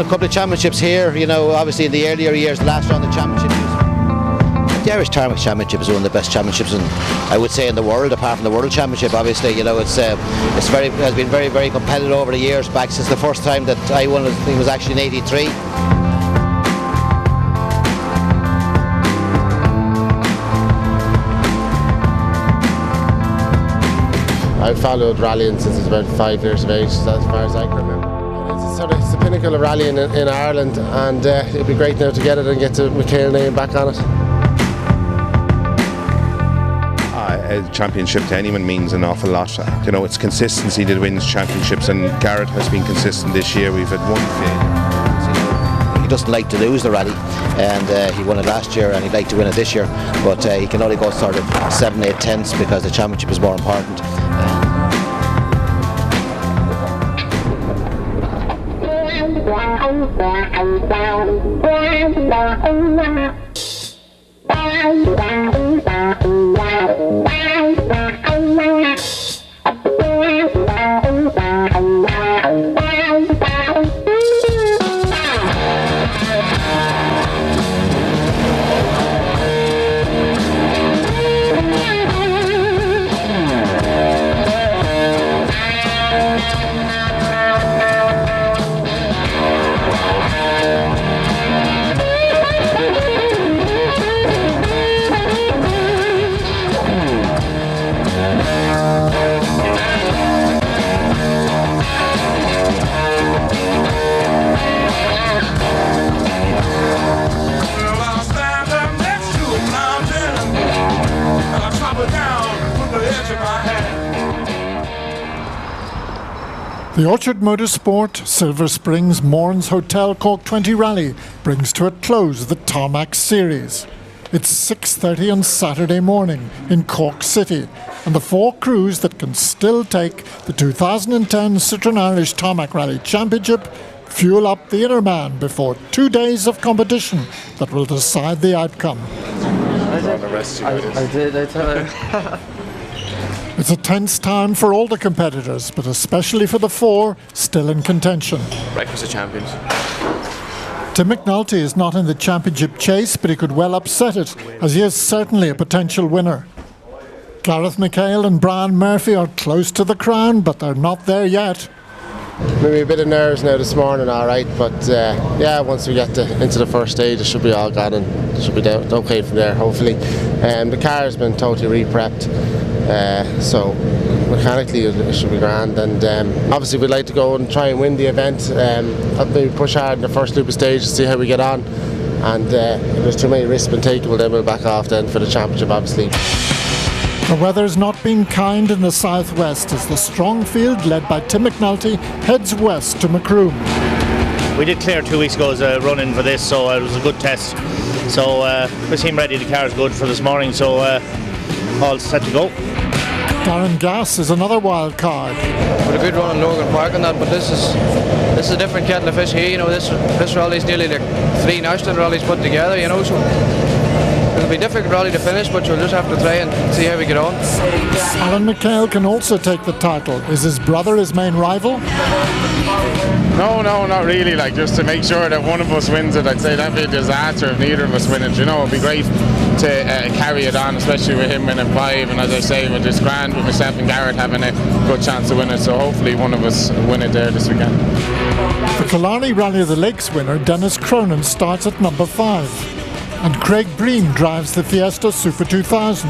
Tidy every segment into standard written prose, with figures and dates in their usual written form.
a couple of championships here, you know, obviously in the earlier years, the last round of the championship. The Irish Tarmac Championship is one of the best championships, I would say, in the world, apart from the World Championship. Obviously, you know, has been very competitive over the years, back since the first time that I won it. I think it was actually in '83. I've followed rallying since I was about 5 years of age, as far as I can remember. It's the pinnacle of rallying in Ireland, and it'd be great now to get it and get the McHale name back on it. A championship to anyone means an awful lot. You know, it's consistency that wins championships, and Gareth has been consistent this year. We've had one failure. He doesn't like to lose the rally, and he won it last year, and he'd like to win it this year, but he can only go sort of 7, 8 tenths because the championship is more important. The Orchard Motorsport Silver Springs Mourns Hotel Cork 20 Rally brings to a close the Tarmac Series. It's 6:30 on Saturday morning in Cork City, and the 4 crews that can still take the 2010 Citroen Irish Tarmac Rally Championship fuel up the inner man before 2 days of competition that will decide the outcome. I tell her. It's a tense time for all the competitors, but especially for the 4 still in contention. Breakfast of champions. Tim McNulty is not in the championship chase, but he could well upset it, as he is certainly a potential winner. Gareth, McHale and Bryan Murphy are close to the crown, but they're not there yet. Maybe a bit of nerves now this morning, all right, but yeah, once we get into the first stage, it should be all gone and it should be okay from there, hopefully. The car has been totally re-prepped, so mechanically it should be grand, and obviously we'd like to go and try and win the event. Maybe push hard in the first loop of stage to see how we get on, and if there's too many risks been taken, well, then we'll back off then for the championship, obviously. The weather's not been kind in the southwest as the strong field, led by Tim McNulty, heads west to Macroom. We did clear 2 weeks ago as a run-in for this, so it was a good test. So we seem ready, the car is good for this morning, so all set to go. Darren Gass is another wild card. With a good run in Logan Park and that, but this is a different kettle of fish here, you know. This rally's nearly like 3 national rallies put together, you know, so it'll be a difficult rally to finish, but you'll just have to try and see how we get on. Alan McHale can also take the title. Is his brother his main rival? No, not really. Like, just to make sure that one of us wins it, I'd say that'd be a disaster if neither of us win it. You know, it'd be great to carry it on, especially with him winning 5, and as I say, with this grand, with myself and Gareth having a good chance to win it. So hopefully one of us win it there this weekend. The Killarney Rally of the Lakes winner, Dennis Cronin, starts at number 5. And Craig Breen drives the Fiesta Super 2000.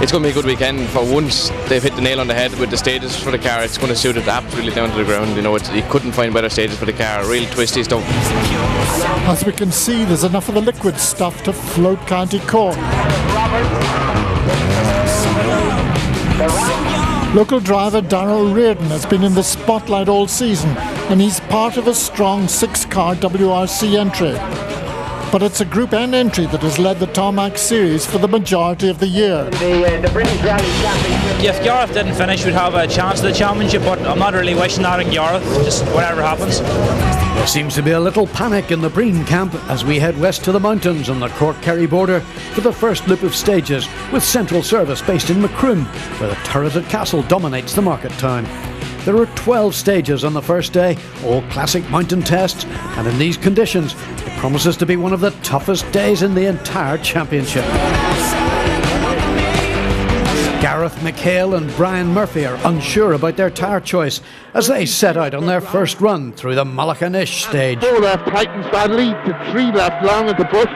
It's going to be a good weekend. For once they've hit the nail on the head with the stages for the car. It's going to suit it absolutely down to the ground. You know, you couldn't find better stages for the car. Real twisty stuff. As we can see, there's enough of the liquid stuff to float County Cork. Local driver Darryl Reardon has been in the spotlight all season, and he's part of a strong 6-car WRC entry. But it's a Group N entry that has led the Tarmac Series for the majority of the year. The British Rally Championship. If Gareth didn't finish, we'd have a chance at the championship, but I'm not really wishing that on Gareth, just whatever happens. There seems to be a little panic in the Breen camp as we head west to the mountains on the Cork-Kerry border for the first loop of stages, with central service based in Macroom, where the turreted castle dominates the market town. There are 12 stages on the first day, all classic mountain tests, and in these conditions, it promises to be one of the toughest days in the entire championship. Gareth, McHale and Bryan Murphy are unsure about their tyre choice as they set out on their first run through the Malachan-ish stage. 4 left tightens badly, to 3 left long at the bush.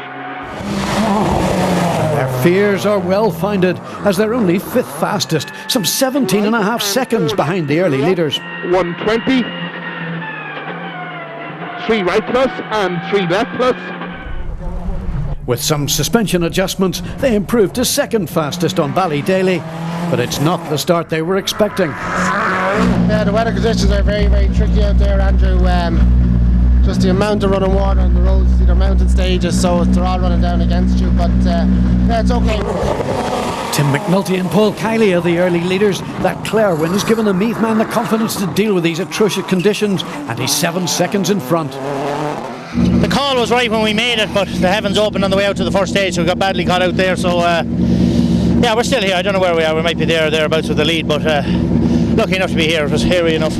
Their fears are well founded as they're only 5th fastest, some 17.5 seconds behind the early leaders. 120, 3 right plus and 3 left plus. With some suspension adjustments, they improved to 2nd fastest on Ballydaly, but it's not the start they were expecting. Yeah, the weather conditions are very, very tricky out there, Andrew. Just the amount of running water on the roads, they're mountain stages, so they're all running down against you, but yeah, it's okay. Tim McNulty and Paul Kiley are the early leaders. That Clare win has given the Meath man the confidence to deal with these atrocious conditions, and he's 7 seconds in front. The call was right when we made it, but the heavens opened on the way out to the first stage, so we got badly caught out there. So yeah, we're still here. I don't know where we are. We might be there or thereabouts with the lead, but lucky enough to be here. It was hairy enough.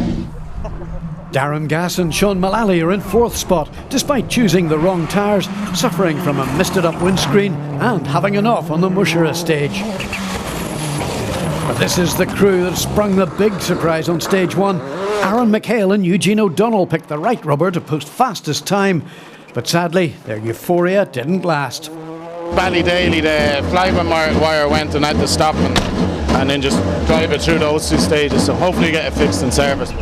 Darren Gass and Sean Mullally are in 4th spot, despite choosing the wrong tyres, suffering from a misted-up windscreen and having an off on the Mushera stage. But this is the crew that sprung the big surprise on stage 1. Aaron McHale and Eugene O'Donnell picked the right rubber to post fastest time, but sadly their euphoria didn't last. Ballydaly, the fly-by-wire went and had to stop and then just drive it through those 2 stages, so hopefully get it fixed and serviced.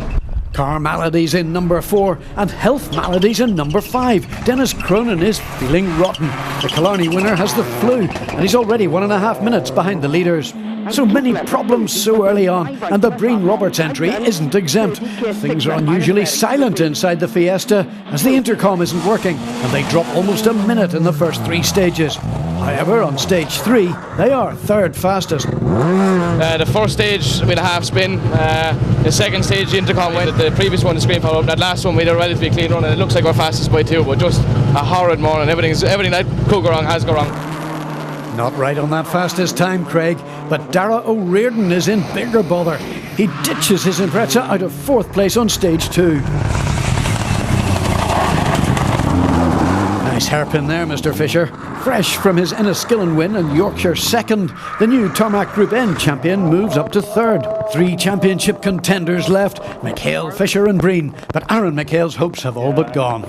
Car maladies in number 4 and health maladies in number 5. Dennis Cronin is feeling rotten. The Killarney winner has the flu and he's already 1.5 minutes behind the leaders. So many problems so early on, and the Breen Roberts entry isn't exempt. Things are unusually silent inside the Fiesta as the intercom isn't working and they drop almost a minute in the first 3 stages. However, on stage 3, they are 3rd fastest. The first stage we had a half spin. The second stage the intercom went. The previous one the screen followed up. That last one we had a relatively clean run and it looks like we're fastest by 2, but just a horrid morning. Everything that could go wrong has gone wrong. Not right on that fastest time, Craig, but Dara O'Riordan is in bigger bother. He ditches his Impreza out of 4th place on stage 2. Nice hairpin there, Mr. Fisher. Fresh from his Enniskillen win and Yorkshire 2nd, the new Tarmac Group N champion moves up to 3rd. 3 championship contenders left, McHale, Fisher and Breen, but Aaron McHale's hopes have all but gone.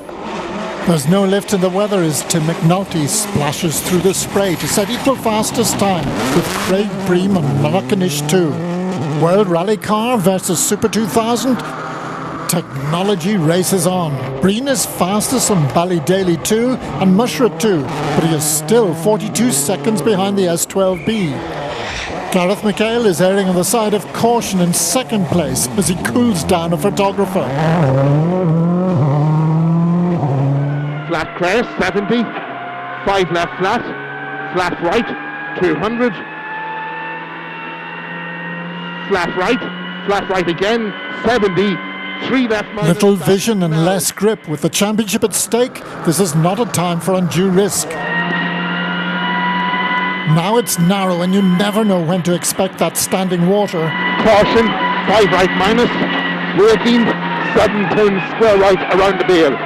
There's no lift in the weather as Tim McNulty splashes through the spray to set equal fastest time with Craig Bream and Malachan-ish 2. World Rally Car versus Super 2000. Technology races on. Breen is fastest on Ballydaly 2 and Mushera 2, but he is still 42 seconds behind the S12B. Gareth McHale is erring on the side of caution in 2nd place as he cools down a photographer. Flat crest, 70, 5 left flat right, 200, flat right again, 70, 3 left. Little vision and less grip. With the championship at stake, this is not a time for undue risk. Now it's narrow and you never know when to expect that standing water. Caution, 5 right minus, waiting, sudden turn square right around the bale.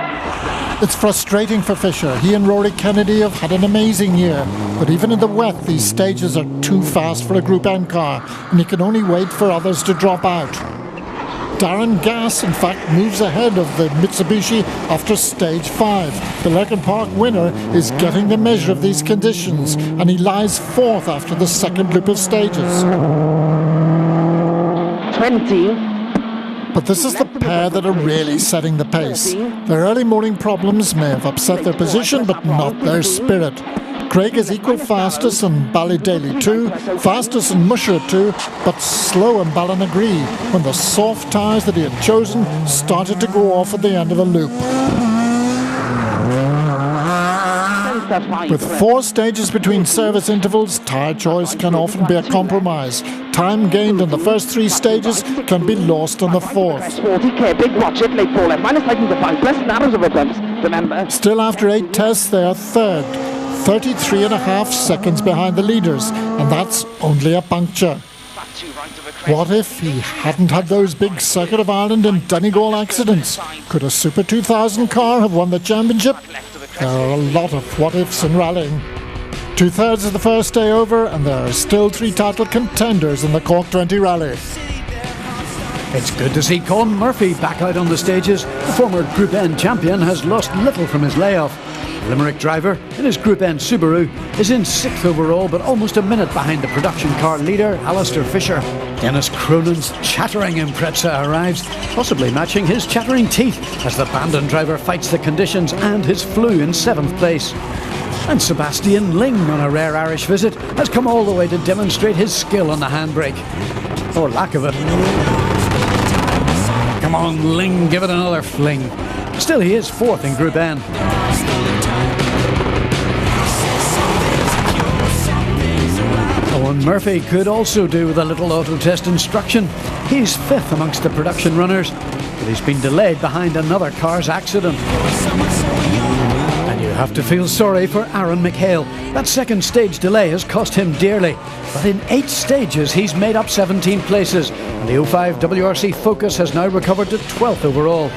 It's frustrating for Fisher. He and Rory Kennedy have had an amazing year, but even in the wet, these stages are too fast for a Group N car, and he can only wait for others to drop out. Darren Gass, in fact, moves ahead of the Mitsubishi after stage 5. The Lecan Park winner is getting the measure of these conditions, and he lies 4th after the 2nd loop of stages. 20. But this is the pair that are really setting the pace. Their early morning problems may have upset their position, but not their spirit. Craig is equal fastest on Ballydaly 2, fastest on Mushera 2, but slow on Ballinagree when the soft tyres that he had chosen started to go off at the end of a loop. With 4 stages between service intervals, tyre choice can often be a compromise. Time gained in the first 3 stages can be lost on the 4th. Still, after 8 tests, they are 3rd, 33.5 seconds behind the leaders, and that's only a puncture. What if he hadn't had those big Circuit of Ireland and Donegal accidents? Could a Super 2000 car have won the championship? There are a lot of what-ifs in rallying. 2/3 of the first day over, and there are still 3 title contenders in the Cork 20 Rally. It's good to see Colin Murphy back out on the stages. The former Group N champion has lost little from his layoff. The Limerick driver, in his Group N Subaru, is in 6th overall, but almost a minute behind the production car leader, Alistair Fisher. Dennis Cronin's chattering Impreza arrives, possibly matching his chattering teeth, as the Bandon driver fights the conditions and his flu in 7th place. And Sebastian Ling, on a rare Irish visit, has come all the way to demonstrate his skill on the handbrake. Or lack of it. Come on, Ling, give it another fling. Still, he is 4th in Group N. Owen Murphy could also do with a little auto test instruction. He's 5th amongst the production runners, but he's been delayed behind another car's accident. And you have to feel sorry for Aaron McHale. That second stage delay has cost him dearly, but in 8 stages he's made up 17 places, and the 05 WRC Focus has now recovered to 12th overall.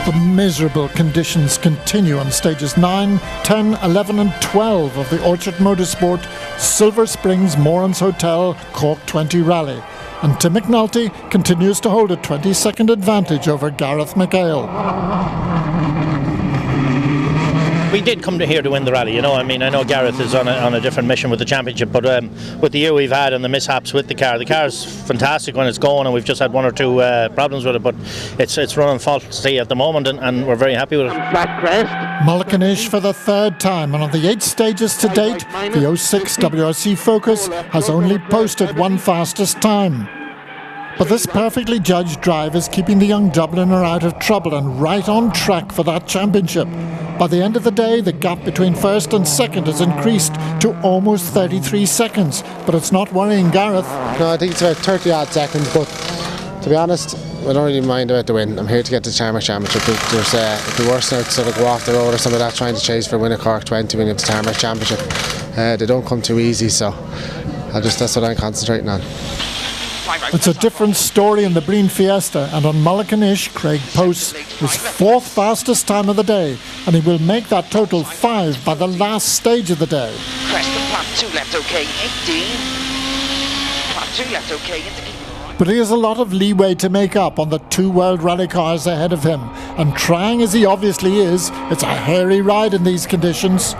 The miserable conditions continue on stages 9, 10, 11 and 12 of the Orchard Motorsport Silver Springs Morans Hotel Cork 20 Rally, and Tim McNulty continues to hold a 20-second advantage over Gareth McHale. We did come to here to win the rally, you know. I mean, I know Gareth is on a different mission with the championship, but with the year we've had and the mishaps with the car's fantastic when it's going, and we've just had 1 or 2 problems with it, but it's running faulty at the moment, and we're very happy with it. Flat crest. Mulliganish for the 3rd time, and on the 8 stages to date, the 06 WRC Focus has only posted 1 fastest time. But this perfectly judged drive is keeping the young Dubliner out of trouble and right on track for that championship. By the end of the day, the gap between 1st and 2nd has increased to almost 33 seconds, but it's not worrying Gareth. No, I think it's about 30 odd seconds, but to be honest, I don't really mind about the win. I'm here to get the Tarmac Championship. There's it'd be worse now to sort of go off the road or something like that, trying to chase for a win at Cork 20 when you have the Tarmac Championship. They don't come too easy, so that's what I'm concentrating on. It's a different story in the Breen Fiesta, and on Mulliganish, Craig posts his 4th fastest time of the day, and he will make that total 5 by the last stage of the day. Preston, plat 2 left okay, 18. Plat 2 left okay, But he has a lot of leeway to make up on the 2 World Rally cars ahead of him, and trying as he obviously is, it's a hairy ride in these conditions.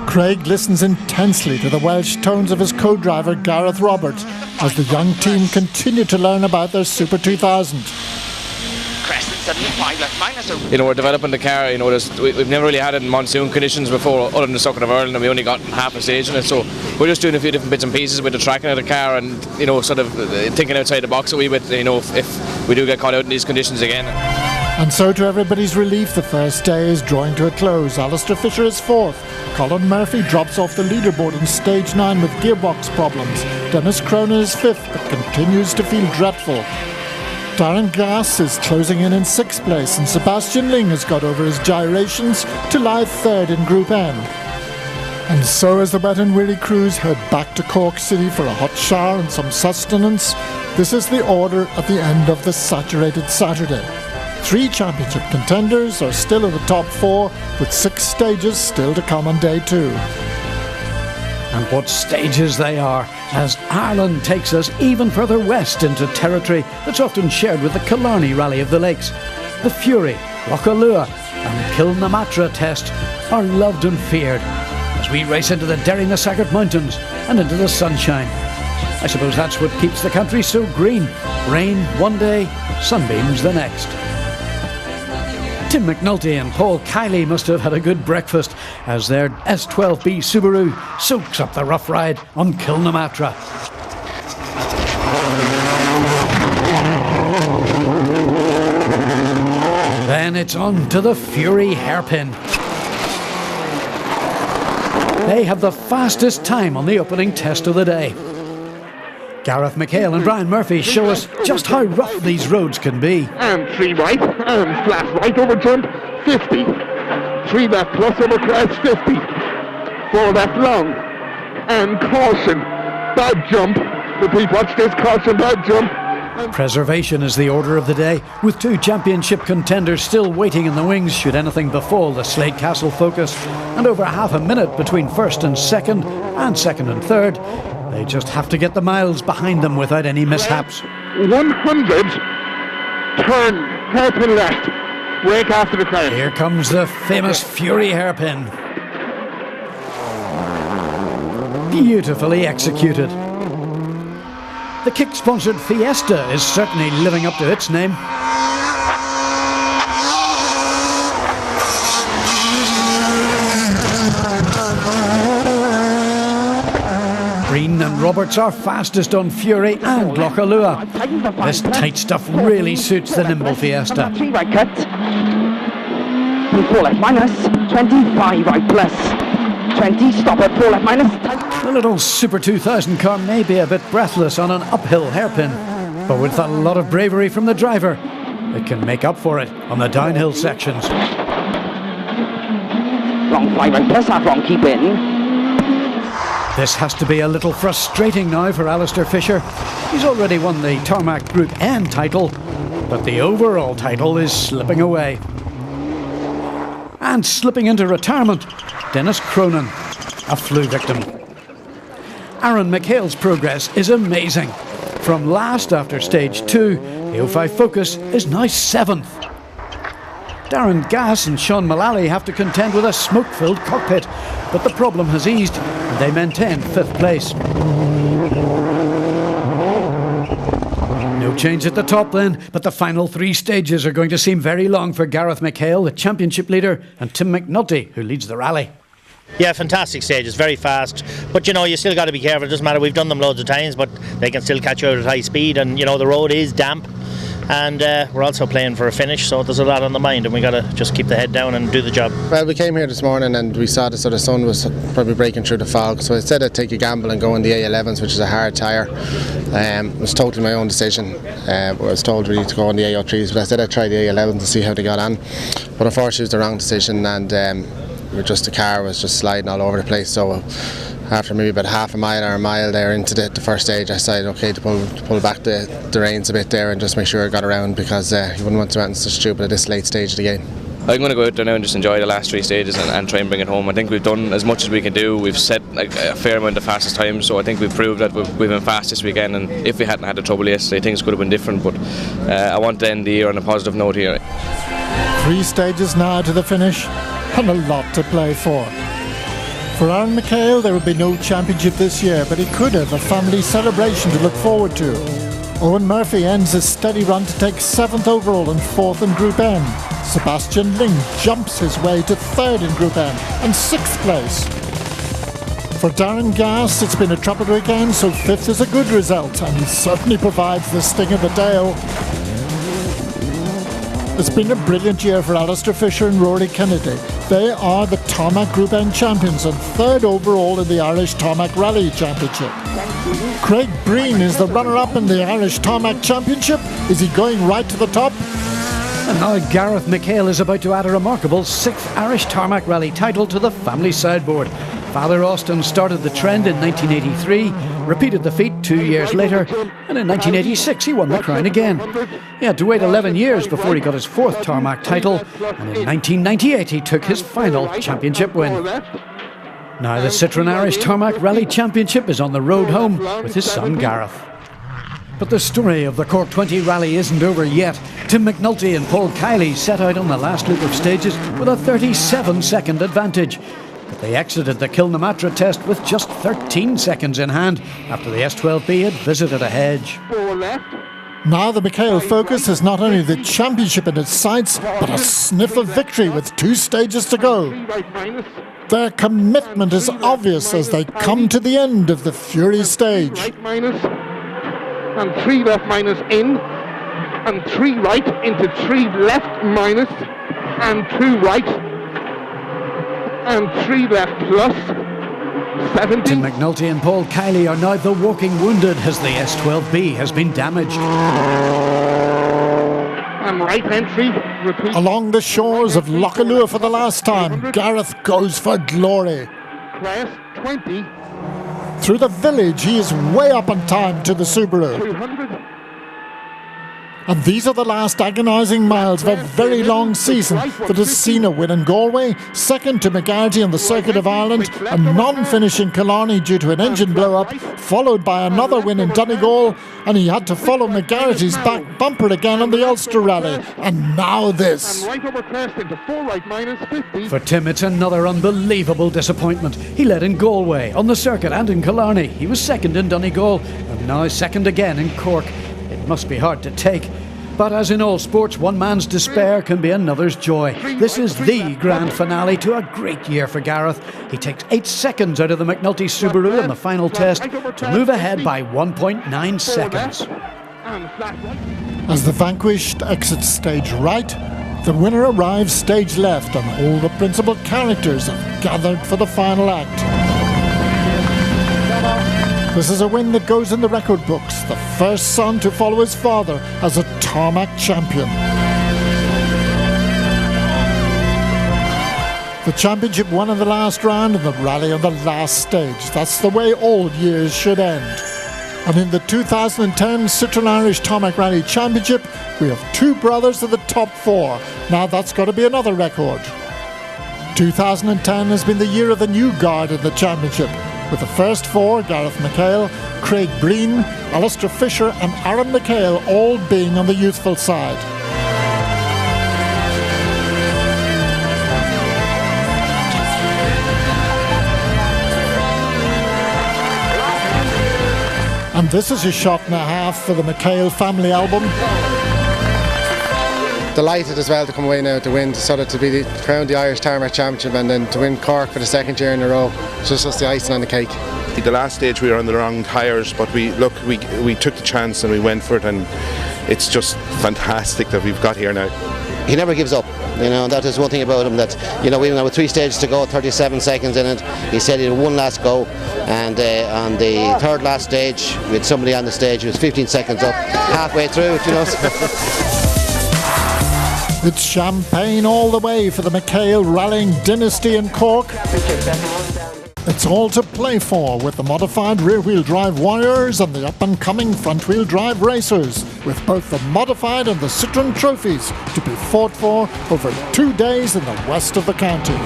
Craig listens intensely to the Welsh tones of his co-driver Gareth Roberts as the young team continue to learn about their Super 2000. You know, we're developing the car. You know, we've never really had it in monsoon conditions before, other than the Circuit of Ireland, and we only got half a stage in it. So we're just doing a few different bits and pieces with the tracking of the car, and you know, sort of thinking outside the box a wee bit. You know, if we do get caught out in these conditions again. And so, to everybody's relief, the first day is drawing to a close. Alistair Fisher is 4th. Colin Murphy drops off the leaderboard in stage 9 with gearbox problems. Dennis Cronin is 5th, but continues to feel dreadful. Darren Gass is closing in 6th place, and Sebastian Ling has got over his gyrations to lie 3rd in Group N. And so, as the wet and weary crews head back to Cork City for a hot shower and some sustenance, this is the order at the end of the saturated Saturday. 3 championship contenders are still in the top 4, with 6 stages still to come on day 2. And what stages they are, as Ireland takes us even further west into territory that's often shared with the Killarney Rally of the Lakes. The Fury, Rockalua and Kilnamatra test are loved and feared as we race into the Derry-na-Sagart Mountains and into the sunshine. I suppose that's what keeps the country so green. Rain one day, sunbeams the next. Tim McNulty and Paul Kiley must have had a good breakfast as their S12B Subaru soaks up the rough ride on Kilnamatra. Then it's on to the Fury Hairpin. They have the fastest time on the opening test of the day. Gareth McHale and Bryan Murphy show us just how rough these roads can be. And 3 right, and flat right over jump, 50. 3 left plus over crest, 50. 4 left long. And caution, bad jump, Repeat, watch this caution bad jump. Preservation is the order of the day, with 2 championship contenders still waiting in the wings should anything befall the Slade Castle Focus, and over half a minute between first and second and third. They just have to get the miles behind them without any mishaps. 100, turn, hairpin left, brake after the car. Here comes the famous Fury hairpin. Beautifully executed. The kick-sponsored Fiesta is certainly living up to its name. Bryan and Roberts are fastest on Fury and Lochallua. This tight stuff really suits the nimble Fiesta. 3 right cut. 4 left minus. 25 right plus. 20 stop at 4 left minus. The little Super 2000 car may be a bit breathless on an uphill hairpin, but with a lot of bravery from the driver, it can make up for it on the downhill sections. Long fly right plus, half long keep in. This has to be a little frustrating now for Alistair Fisher. He's already won the Tarmac Group N title, but the overall title is slipping away. And slipping into retirement, Dennis Cronin, a flu victim. Aaron McHale's progress is amazing. From last after stage 2, the 05 Focus is now 7th. Darren Gass and Sean Mullally have to contend with a smoke-filled cockpit, but the problem has eased and they maintain 5th place. No change at the top then, but the final 3 stages are going to seem very long for Gareth McHale, the championship leader, and Tim McNulty, who leads the rally. Yeah, fantastic stages, very fast. But you know, you still got to be careful. It doesn't matter, we've done them loads of times, but they can still catch you out at high speed. And you know, the road is damp. And we're also playing for a finish, so there's a lot on the mind, and we got to just keep the head down and do the job. Well, we came here this morning and we saw the sun was probably breaking through the fog, so I said I'd take a gamble and go in the A11s, which is a hard tyre. It was totally my own decision. I was told really to go on the A03s, but I said I'd try the A11s to see how they got on. But unfortunately it was the wrong decision, and the car was just sliding all over the place. So after maybe about half a mile or a mile there into the first stage, I decided okay to pull back the reins a bit there and just make sure I got around, because you wouldn't want to do anything so stupid at this late stage of the game. I'm going to go out there now and just enjoy the last 3 stages and try and bring it home. I think we've done as much as we can do. We've set a fair amount of fastest times, so I think we've proved that we've been fast this weekend, and if we hadn't had the trouble yesterday, things could have been different. But I want to end the year on a positive note here. 3 stages now to the finish, and a lot to play for. For Aaron McHale, there will be no championship this year, but he could have a family celebration to look forward to. Owen Murphy ends his steady run to take 7th overall and 4th in Group N. Sebastian Ling jumps his way to 3rd in Group N and 6th place. For Darren Gass, it's been a troubled weekend, so 5th is a good result, and he certainly provides the sting of the tail. It's been a brilliant year for Alistair Fisher and Rory Kennedy. They are the Tarmac Group N champions and 3rd overall in the Irish Tarmac Rally Championship. Craig Breen is the runner-up in the Irish Tarmac Championship. Is he going right to the top? And now Gareth McHale is about to add a remarkable 6th Irish Tarmac Rally title to the family sideboard. Father Austin started the trend in 1983, repeated the feat 2 years later, and in 1986 he won the crown again. He had to wait 11 years before he got his 4th Tarmac title, and in 1998 he took his final championship win. Now the Citroen Irish Tarmac Rally Championship is on the road home with his son Gareth. But the story of the Cork 20 rally isn't over yet. Tim McNulty and Paul Kiley set out on the last loop of stages with a 37-second advantage. But they exited the Kilnamatra test with just 13 seconds in hand after the S12B had visited a hedge. Now the McHale Focus has not only the championship in its sights, but a sniff of victory with 2 stages to go. Their commitment is obvious as they come to the end of the Fury stage. And 3 left minus in, and 3 right into 3 left minus, and 2 right, and 3 left plus, 70. Tim McNulty and Paul Kiley are now the walking wounded as the S12B has been damaged. And right entry, repeat. Along the shores of Lochallua for the last time, Gareth goes for glory. Class 20. Through the village, he is way up on time to the Subaru. 200. And these are the last agonising miles of a very long season that has seen a win in Galway, second to McGarty on the Circuit of Ireland, a non-finish in Killarney due to an engine blow-up, followed by another win in Donegal, and he had to follow McGarty's back bumper again on the Ulster Rally. And now this. And right over crest into 4 right minus 50. For Tim, it's another unbelievable disappointment. He led in Galway, on the circuit and in Killarney. He was second in Donegal, and now second again in Cork. It must be hard to take. But as in all sports, one man's despair can be another's joy. This is the grand finale to a great year for Gareth. He takes 8 seconds out of the McNulty Subaru in the final test to move ahead by 1.9 seconds. As the vanquished exit stage right, the winner arrives stage left, and all the principal characters have gathered for the final act. This is a win that goes in the record books, the first son to follow his father as a tarmac champion. The championship won in the last round and the rally on the last stage. That's the way all years should end. And in the 2010 Citroen Irish Tarmac Rally Championship, we have 2 brothers in the top 4. Now that's got to be another record. 2010 has been the year of the new guard in the championship, with the first 4, Gareth McHale, Craig Breen, Alistair Fisher and Aaron McHale, all being on the youthful side. And this is your shot and a half for the McHale family album. Delighted as well to come away now to win, sort of to be crowned the Irish Tarmac Championship and then to win Cork for the 2nd year in a row. It's just the icing on the cake. The last stage we were on the wrong tyres, but we took the chance and we went for it, and it's just fantastic that we've got here now. He never gives up, you know, and that is one thing about him, that, you know, even with 3 stages to go, 37 seconds in it, he said he had one last go, and on the 3rd last stage, with somebody on the stage who was 15 seconds up, halfway through it, you know. It's champagne all the way for the McHale rallying dynasty in Cork. It's all to play for with the modified rear-wheel drive Warriors and the up-and-coming front-wheel drive racers, with both the modified and the Citroen trophies to be fought for over 2 days in the west of the county.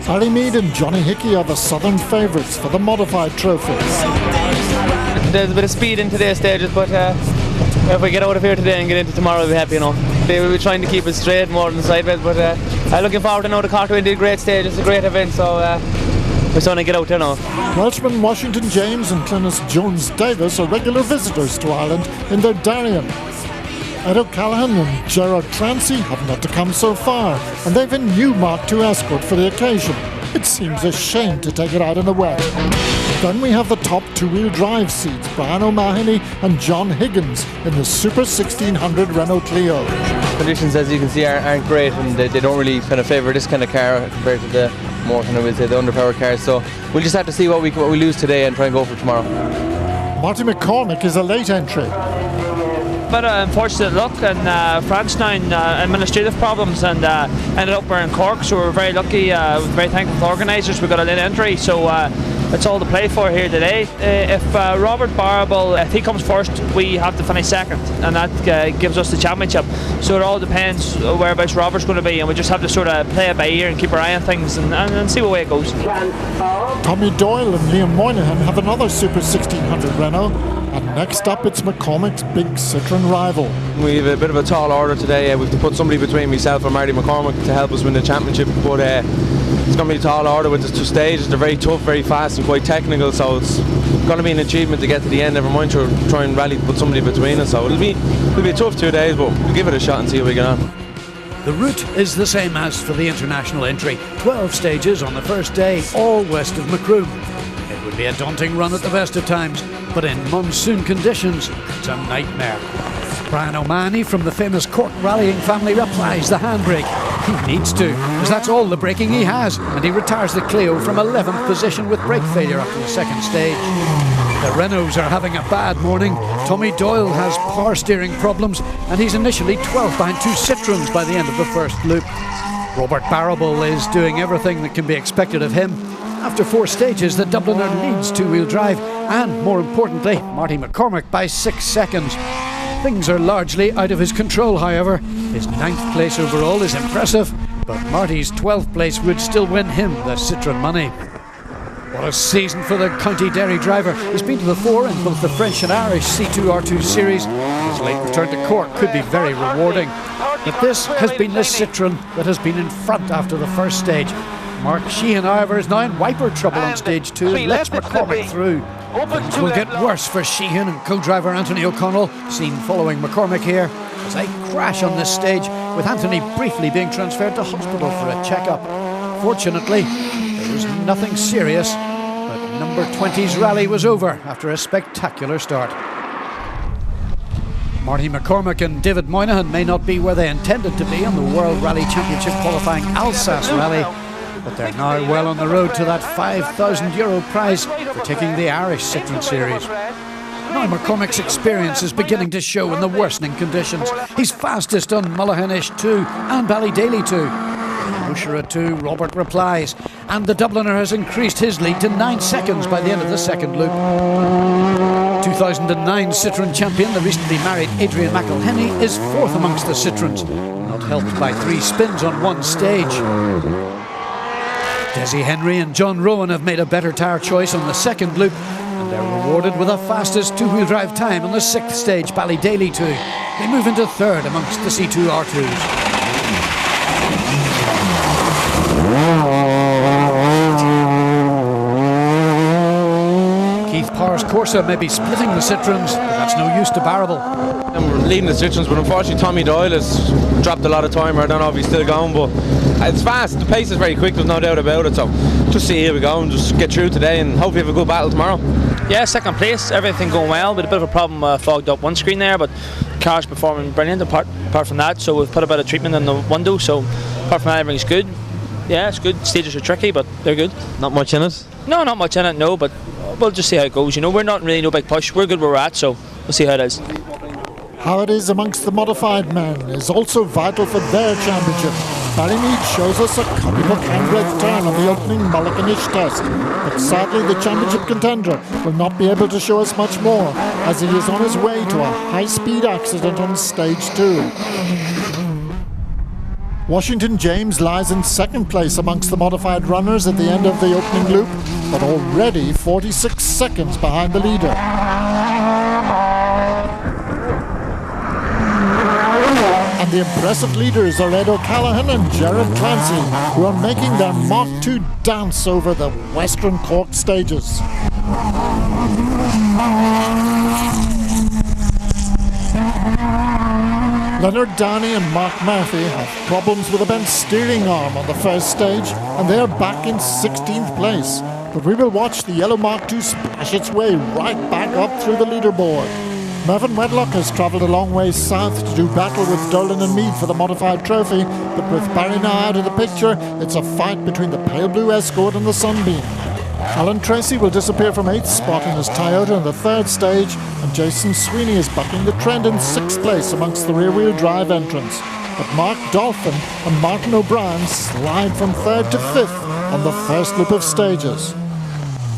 Harry Mead and Johnny Hickey are the southern favourites for the modified trophy. There's a bit of speed in today's stages, but if we get out of here today and get into tomorrow, we'll be happy enough. They will be trying to keep it straight more than sideways, but looking forward to know the Cork did a great stage. It's a great event, so we're starting to get out there now. Welshman Washington James and Clintus Jones Davis are regular visitors to Ireland in their Darien. Ed O'Callaghan and Gerard Trancy haven't had to come so far, and they've a new Mark II Escort for the occasion. It seems a shame to take it out in the wet. Then we have the top 2-wheel drive seats, Brian O'Mahony and John Higgins in the Super 1600 Renault Clio. Conditions, as you can see, aren't great, and they don't really kind of favour this kind of car compared to the more kind of, we'll say, the underpowered cars. So we'll just have to see what we lose today and try and go for tomorrow. Marty McCormick is a late entry. But unfortunate luck and France now administrative problems, and ended up we're in Cork, so we're very lucky. We're very thankful to the organisers. We got a late entry, so it's all to play for here today. If Robert Barrable, if he comes first, we have to finish second, and that gives us the championship. So it all depends whereabouts Robert's going to be, and we just have to sort of play it by ear and keep our eye on things and see what way it goes. Tommy Doyle and Liam Moynihan have another Super 1600 Renault. And next up, it's McCormick's big Citroen rival. We have a bit of a tall order today. We have to put somebody between myself and Marty McCormick to help us win the championship. But it's going to be a tall order with the 2 stages. They're very tough, very fast and quite technical. So it's going to be an achievement to get to the end. Never mind try and rally to put somebody between us. So it'll be a tough 2 days, but we'll give it a shot and see how we get on. The route is the same as for the international entry. 12 stages on the first day, all west of Macroom. It would be a daunting run at the best of times, but in monsoon conditions, it's a nightmare. Brian O'Mahony from the famous Cork rallying family applies the handbrake. He needs to, as that's all the braking he has, and he retires the Clio from 11th position with brake failure after the second stage. The Renaults are having a bad morning. Tommy Doyle has power steering problems, and he's initially 12th behind two Citroens by the end of the first loop. Robert Barrable is doing everything that can be expected of him. After 4 stages, the Dubliner leads two-wheel drive, and more importantly, Marty McCormick by 6 seconds. Things are largely out of his control, however. His 9th place overall is impressive, but Marty's 12th place would still win him the Citroen money. What a season for the County Derry driver. He's been to the fore in both the French and Irish C2R2 series. His late return to Cork could be very rewarding. But this has been the Citroen that has been in front after the first stage. Mark Sheehan, however, is now in wiper trouble on stage 2 and lets McCormick through. Things will get worse for Sheehan and co-driver Anthony O'Connell, seen following McCormick here, as they crash on this stage, with Anthony briefly being transferred to hospital for a checkup. Fortunately, there was nothing serious, but number 20's rally was over after a spectacular start. Marty McCormick and David Moynihan may not be where they intended to be on the World Rally Championship qualifying Alsace rally, but they're now well on the road to that €5,000 prize for taking the Irish Citroen Series. Now McCormick's experience is beginning to show in the worsening conditions. He's fastest on Mullaghanish 2 and Ballydaly 2. Bushra 2, Robert replies, and the Dubliner has increased his lead to 9 seconds by the end of the second loop. 2009 Citroen champion, the recently married Adrian McElhenney, is 4th amongst the Citroens, not helped by 3 spins on one stage. Desi Henry and John Rowan have made a better tyre choice on the second loop, and they're rewarded with the fastest two-wheel drive time on the 6th stage, Ballydaly 2. They move into 3rd amongst the C2R2s. Keith Power's Corsa may be splitting the Citroens, but that's no use to Barrable. And we're leading the Citroens, but unfortunately Tommy Doyle has dropped a lot of time. I don't know if he's still going, but it's fast. The pace is very quick, there's no doubt about it. So just see how we go and just get through today and hopefully have a good battle tomorrow. Yeah, second place, everything going well, with a bit of a problem fogged up one screen there, but car's performing brilliant apart from that, so we've put a bit of treatment in the window, so apart from that everything's good. Yeah, it's good. Stages are tricky, but they're good. Not much in it? No, not much in it, no, but we'll just see how it goes. You know, we're not really no big push. We're good where we're at, so we'll see how it is. How it is amongst the modified men is also vital for their championship. Barry Mead shows us a copybook handbrake turn on the opening Mullaghanish test, but sadly the championship contender will not be able to show us much more, as he is on his way to a high-speed accident on stage 2. Washington James lies in 2nd place amongst the modified runners at the end of the opening loop, but already 46 seconds behind the leader. And the impressive leaders are Ed O'Callaghan and Jared Clancy, who are making their Mark II dance over the Western Cork stages. Leonard Downey and Mark Murphy have problems with a bent steering arm on the first stage, and they are back in 16th place. But we will watch the yellow Mark II splash its way right back up through the leaderboard. Mervyn Wedlock has travelled a long way south to do battle with Dolan and Mead for the modified trophy, but with Barry now out of the picture, it's a fight between the Pale Blue Escort and the Sunbeam. Alan Tracy will disappear from 8th spot in his Toyota in the 3rd stage, and Jason Sweeney is bucking the trend in 6th place amongst the rear-wheel drive entrants. But Mark Dolphin and Martin O'Brien slide from 3rd to 5th on the first loop of stages.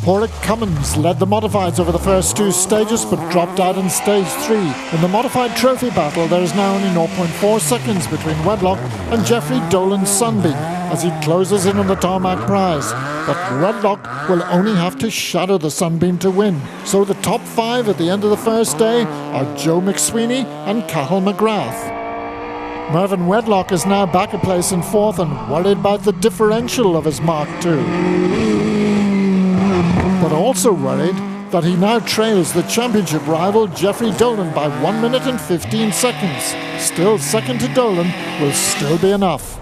Porrick Cummins led the modifieds over the first 2 stages, but dropped out in stage 3. In the modified trophy battle, there is now only 0.4 seconds between Wedlock and Jeffrey Dolan's Sunbeam as he closes in on the Tarmac prize. But Wedlock will only have to shadow the Sunbeam to win. So the top 5 at the end of the first day are Joe McSweeney and Cathal McGrath. Mervyn Wedlock is now back a place in 4th and worried about the differential of his Mark II. But also worried that he now trails the championship rival Jeffrey Dolan by 1 minute and 15 seconds. Still second to Dolan will still be enough.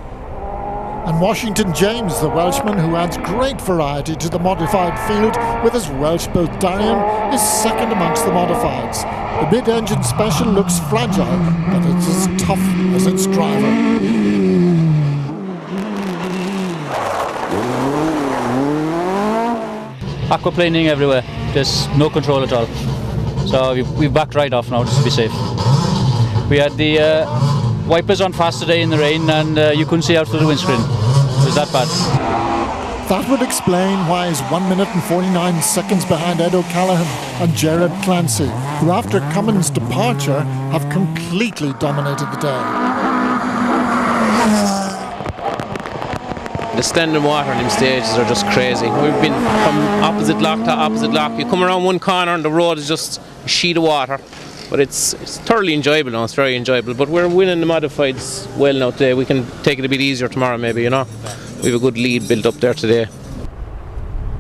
And Washington James, the Welshman who adds great variety to the modified field with his Welsh-built Darien, is second amongst the modifieds. The mid-engine special looks fragile, but it's as tough as its driver. Aquaplaning everywhere, just no control at all. So we backed right off now just to be safe. We had the wipers on fast today in the rain and you couldn't see out through the windscreen. It was that bad. That would explain why he's 1 minute and 49 seconds behind Ed O'Callaghan and Jared Clancy, who after Cummins' departure have completely dominated the day. The standing water in them stages are just crazy. We've been from opposite lock to opposite lock. You come around one corner and the road is just a sheet of water. But it's thoroughly enjoyable now, it's very enjoyable. But we're winning the modifieds well now today. We can take it a bit easier tomorrow maybe, you know. We have a good lead built up there today.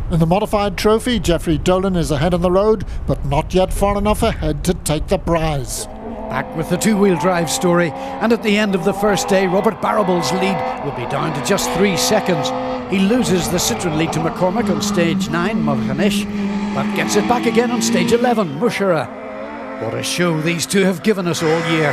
In the modified trophy, Jeffrey Dolan is ahead on the road, but not yet far enough ahead to take the prize. Back with the two-wheel drive story, and at the end of the first day, Robert Barrable's lead will be down to just 3 seconds. He loses the Citroen lead to McCormick on stage 9, Mulhanish, but gets it back again on stage 11, Mushara. What a show these two have given us all year.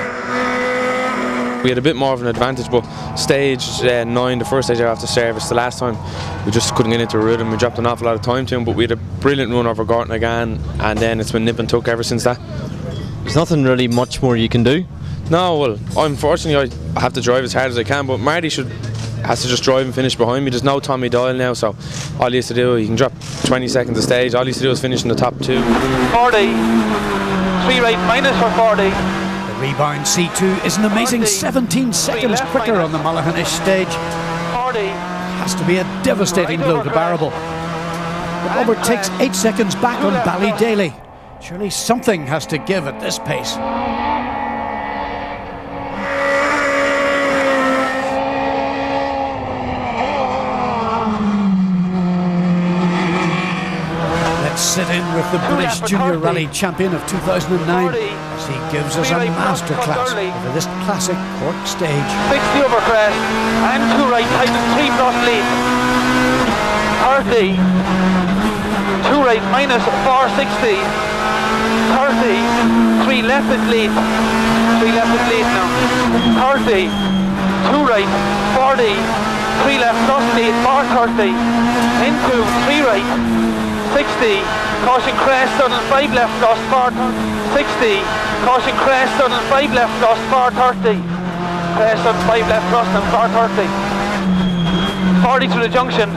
We had a bit more of an advantage, but stage 9, the first stage after service, the last time, we just couldn't get into a rhythm. We dropped an awful lot of time to him, but we had a brilliant run over Gorton again, and then it's been nip and tuck ever since that. There's nothing really much more you can do. No, well, unfortunately I have to drive as hard as I can, but Marty has to just drive and finish behind me. There's no Tommy Doyle now, so all he has to do, he can drop 20 seconds a stage, all he has to do is finish in the top 2. 40, 3 right minus for 40. The rebound C2 is an amazing 17 seconds quicker on the Mulhanish stage. 40. Has to be a devastating blow to Barrable. But Robert takes 8 seconds back on Ballydaly. Surely something has to give at this pace. Let's sit in with the British Junior Rally Champion of 2009 as he gives us a masterclass over this classic Cork stage. 60 over crest and 2 right, tightens 3 plus lead. 30, 2 right minus 460. 30, 3 left is lead. 3 left is lead now. 30, 2 right, 40, 3 left plus lead, 430. Into 3 right, 60, caution crest, sudden 5 left plus 460. Caution crest, sudden 5 left plus 430. Crest, sudden 5 left plus and 430. 40 to the junction.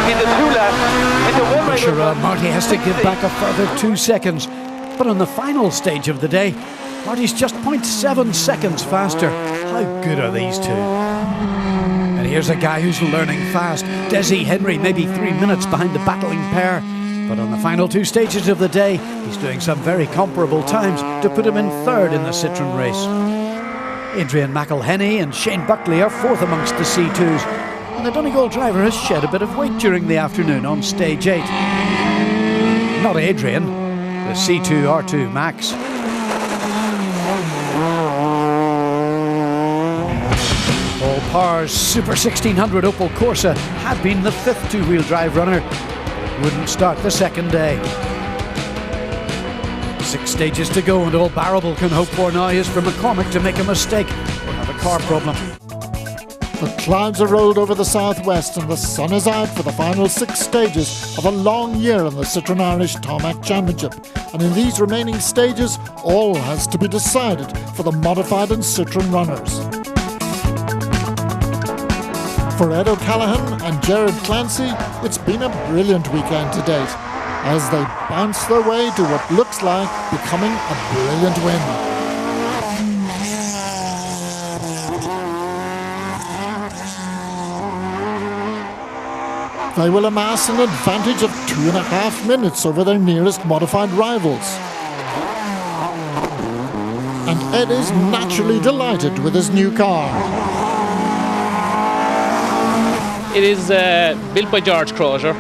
Into 2 left, into 1 right. Sure, Marty has to give back a further 2 seconds. But on the final stage of the day, Marty's just 0.7 seconds faster. How good are these two? And here's a guy who's learning fast. Desi Henry, maybe 3 minutes behind the battling pair. But on the final 2 stages of the day, he's doing some very comparable times to put him in 3rd in the Citroen race. Adrian McElhenney and Shane Buckley are 4th amongst the C2s. And the Donegal driver has shed a bit of weight during the afternoon on stage 8. Not Adrian, the C2 R2 Max. Paul Parr's Super 1600 Opel Corsa had been the 5th two-wheel drive runner. It wouldn't start the second day. 6 stages to go, and all Barrable can hope for now is for McCormick to make a mistake or have a car problem. The clouds are rolled over the southwest and the sun is out for the final 6 stages of a long year in the Citroen Irish Tarmac Championship. And in these remaining stages, all has to be decided for the modified and Citroen runners. For Ed O'Callaghan and Jared Clancy, it's been a brilliant weekend to date, as they bounce their way to what looks like becoming a brilliant win. They will amass an advantage of 2.5 minutes over their nearest modified rivals. And Ed is naturally delighted with his new car. It is built by George Crozier,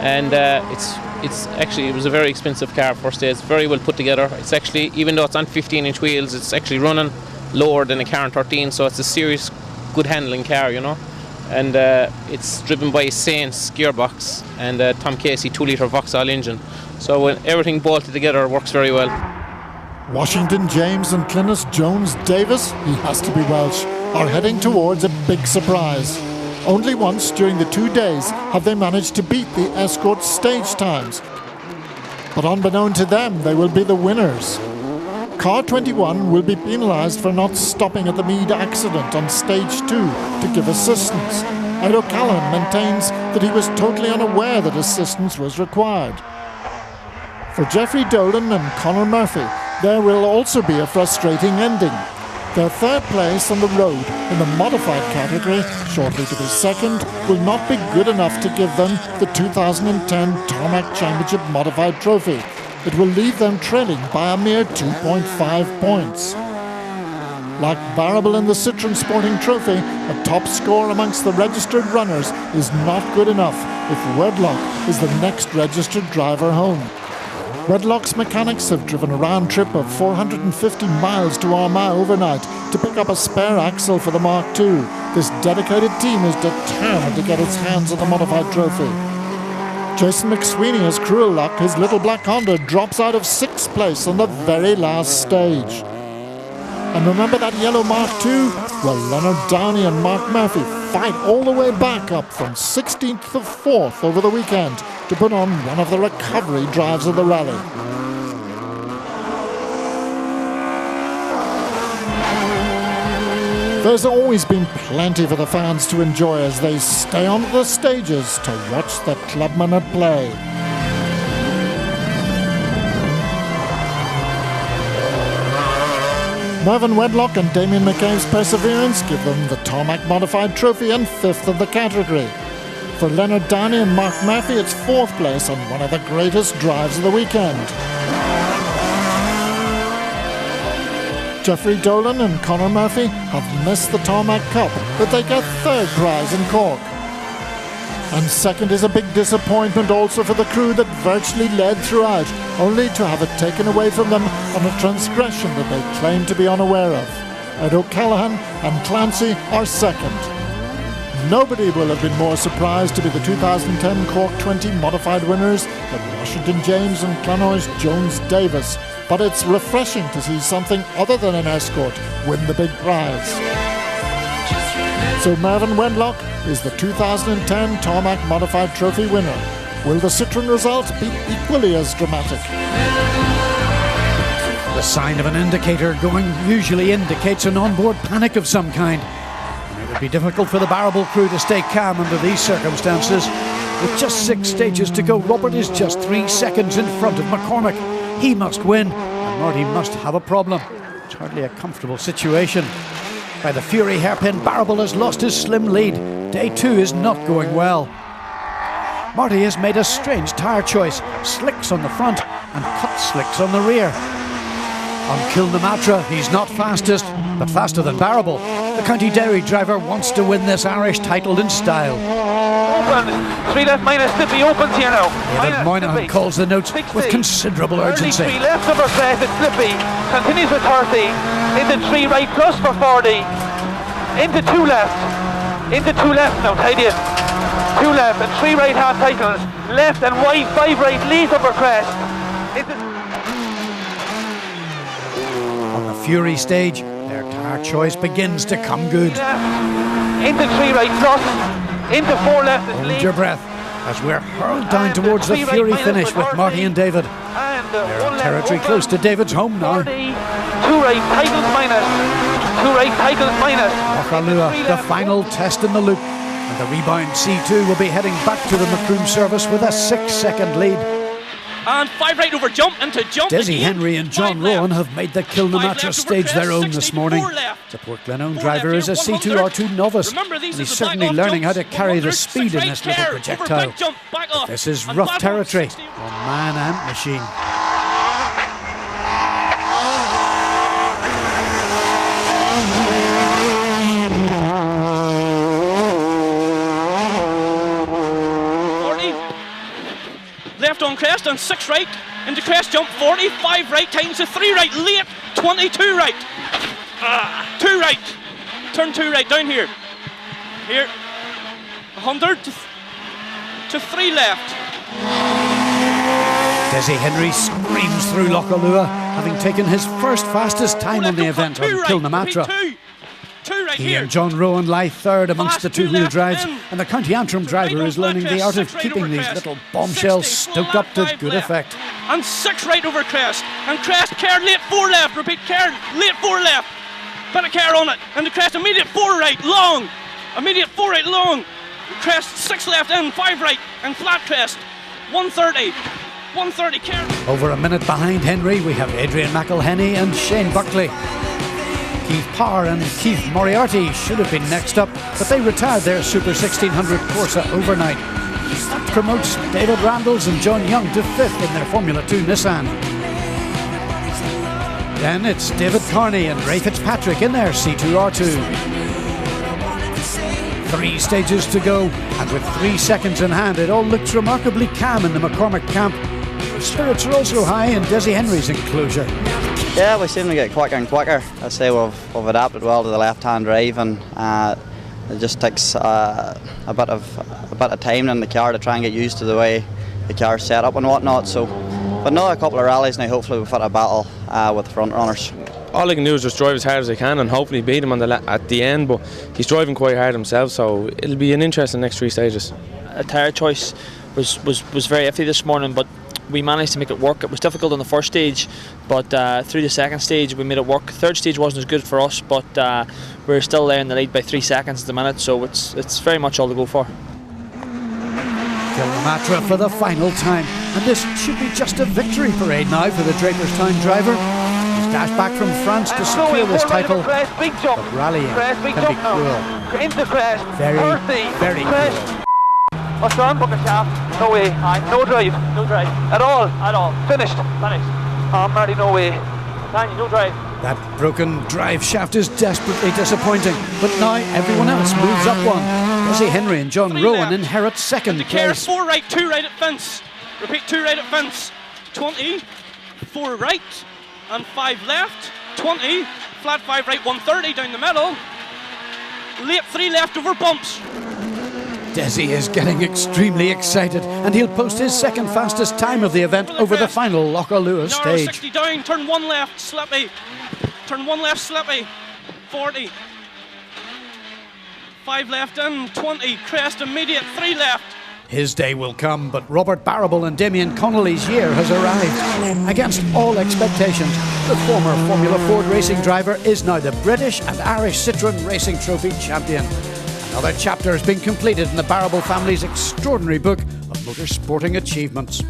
and it was a very expensive car first day. It's very well put together. It's actually, even though it's on 15-inch wheels, it's actually running lower than a car on 13, so it's a serious good handling car, you know. And it's driven by Saints gearbox and Tom Casey 2-litre Vauxhall engine. So when everything bolted together, it works very well. Washington James and Clinnis Jones Davis, he has to be Welsh, are heading towards a big surprise. Only once during the 2 days have they managed to beat the Escort stage times. But unbeknown to them, they will be the winners. Car 21 will be penalised for not stopping at the Mead accident on stage 2 to give assistance. Ed O'Callaghan maintains that he was totally unaware that assistance was required. For Jeffrey Dolan and Conor Murphy, there will also be a frustrating ending. Their third place on the road in the modified category, shortly to be second, will not be good enough to give them the 2010 Tarmac Championship Modified Trophy. It will leave them trailing by a mere 2.5 points. Like Barrable in the Citroen Sporting Trophy, a top score amongst the registered runners is not good enough if Wedlock is the next registered driver home. Wedlock's mechanics have driven a round trip of 450 miles to Armagh overnight to pick up a spare axle for the Mark II. This dedicated team is determined to get its hands on the modified trophy. Jason McSweeney has cruel luck. His little black Honda drops out of 6th place on the very last stage. And remember that yellow Mark II? Well, Leonard Downey and Mark Murphy fight all the way back up from 16th to 4th over the weekend to put on one of the recovery drives of the rally. There's always been plenty for the fans to enjoy as they stay on the stages to watch the clubmen at play. Mervyn Wedlock and Damien McHale's perseverance give them the Tarmac Modified Trophy and 5th of the category. For Leonard Downey and Mark Murphy, it's 4th place on one of the greatest drives of the weekend. Jeffrey Dolan and Conor Murphy have missed the Tarmac Cup, but they get 3rd prize in Cork. And 2nd is a big disappointment also for the crew that virtually led throughout, only to have it taken away from them on a transgression that they claim to be unaware of. Ed O'Callaghan and Clancy are 2nd. Nobody will have been more surprised to be the 2010 Cork 20 modified winners than Washington James and Clinnis Jones Davis, but it's refreshing to see something other than an Escort win the big prize. So Mervyn Wedlock is the 2010 Tarmac Modified Trophy winner. Will the Citroen result be equally as dramatic? The sign of an indicator going usually indicates an onboard panic of some kind. And it would be difficult for the Barrable crew to stay calm under these circumstances. With just 6 stages to go, Robert is just 3 seconds in front of McCormick. He must win, and Marty must have a problem. It's hardly a comfortable situation. By the Fury hairpin, Barrable has lost his slim lead. Day 2 is not going well. Marty has made a strange tyre choice. Slicks on the front and cut slicks on the rear. On Kilnamatra, he's not fastest, but faster than Barrable. The County Derry driver wants to win this Irish title in style. Open, 3 left minus Slippy opens here now. David Moynihan calls the notes 60. With considerable urgency. Early 3 left over crest, it's Slippy. Continues with 30. Into 3 right plus for 40. Into 2 left. Into 2 left now, tidy it. 2 left and 3 right half cycles. Left and wide, 5 right, leads over crest. On the Fury stage, their tyre choice begins to come good. Into 3 right plus. Into 4 left. Hold your breath as we're hurled down towards the Fury finish with Marty and David. They're in territory close to David's home now. 2 right, titles minus. 2 right, titles minus. Ochalua, the final test in the loop. And the rebound C2 will be heading back to the Macroom service with a 6-second lead. And 5 right over jump into jump. Desi Henry and John Rowan have made the Kilnamatra stage their own this morning. The Port Glenone driver is a C2R2 novice, and he's certainly learning how to carry the speed in this little projectile. But this is rough territory on man and machine. Left on crest and 6 right into crest jump 40, 5 right times to 3 right late 22 right 2 right turn 2 right, down here. Here, 100 to 3 left. Desi Henry screams through Lochaluha, having taken his first fastest time on the event on Kilnamatra. He and John Rowan lie third amongst the two-wheel drives, and the County Antrim driver is learning the art of keeping these little bombshells stoked up to good effect. And 6 right over crest, and crest, care late 4 left, repeat, care late 4 left. Bit of care on it, and the crest, immediate 4 right, long. Immediate 4 right, long. Crest, 6 left in, 5 right, and flat crest, 130. 130 care. Over a minute behind Henry, we have Adrian McElhenney and Shane Buckley. Keith Parr and Keith Moriarty should have been next up, but they retired their Super 1600 Corsa overnight. That promotes David Randalls and John Young to 5th in their Formula 2 Nissan. Then it's David Carney and Ray Fitzpatrick in their C2R2. 3 stages to go, and with 3 seconds in hand, it all looks remarkably calm in the McCormick camp. Spirits are also high in Desi Henry's enclosure. Yeah, we seem to get quicker and quicker. I say we've adapted well to the left-hand drive, and it just takes a bit of time in the car to try and get used to the way the car's set up and whatnot. So, but another couple of rallies now, hopefully we've had a battle with the front runners. All I can do is just drive as hard as I can and hopefully beat him at the end, but he's driving quite hard himself, so it'll be an interesting next 3 stages. A tyre choice was very iffy this morning, but we managed to make it work. It was difficult on the first stage, but through the second stage we made it work. Third stage wasn't as good for us, but we're still there in the lead by 3 seconds at the minute, so it's very much all to go for. Kilnamatra for the final time, and this should be just a victory parade now for the Draperstown driver. He's dashed back from France to secure this title, but rallying can be cruel. Into crest, Very, very cruel. What's wrong? Book a shaft. No way. No drive. No drive. At all? At all. Finished? Finished. Oh, Marty, no way. Tanya, no drive. That broken drive shaft is desperately disappointing, but now everyone else moves up one. Desi Henry and John Rowan inherit second place. 4 right, 2 right at fence. Repeat, 2 right at fence. 20, 4 right, and 5 left. 20, flat 5 right, 130 down the middle. Late 3 left over bumps. Desi is getting extremely excited, and he'll post his second fastest time of the event over the final Lochaluha stage. 60 down, turn 1 left, slippy. Turn 1 left, slippy. 40. 5 left in, 20, crest immediate, 3 left. His day will come, but Robert Barrable and Damien Connolly's year has arrived. Against all expectations, the former Formula Ford racing driver is now the British and Irish Citroen Racing Trophy champion. Another chapter has been completed in the Barrable family's extraordinary book of motorsporting achievements.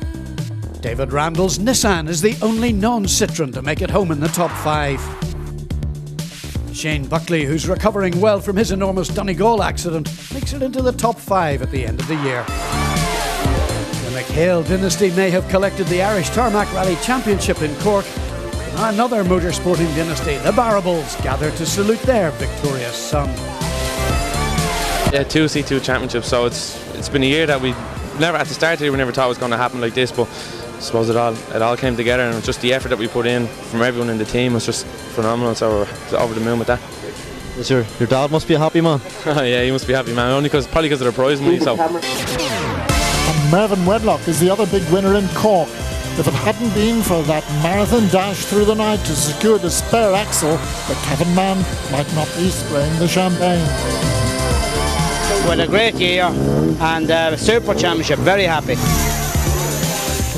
David Randall's Nissan is the only non-Citroen to make it home in the top 5. Shane Buckley, who's recovering well from his enormous Donegal accident, makes it into the top 5 at the end of the year. The McHale dynasty may have collected the Irish Tarmac Rally Championship in Cork. Now another motorsporting dynasty, the Barrables, gather to salute their victorious son. Yeah, 2 C2 championships, so it's been a year that we never, at the start of the year, we never thought it was going to happen like this, but I suppose it all came together, and just the effort that we put in from everyone in the team was just phenomenal, so we're over the moon with that. Your dad must be a happy man. Yeah, he must be happy, man, probably because of the prize money. So. And Mervyn Wedlock is the other big winner in Cork. If it hadn't been for that marathon dash through the night to secure the spare axle, the Kevin man might not be spraying the champagne. Well, a great year and a super championship, very happy.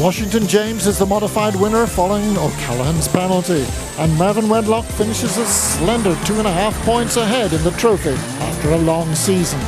Washington James is the modified winner following O'Callaghan's penalty, and Mervyn Wedlock finishes a slender 2.5 points ahead in the trophy after a long season.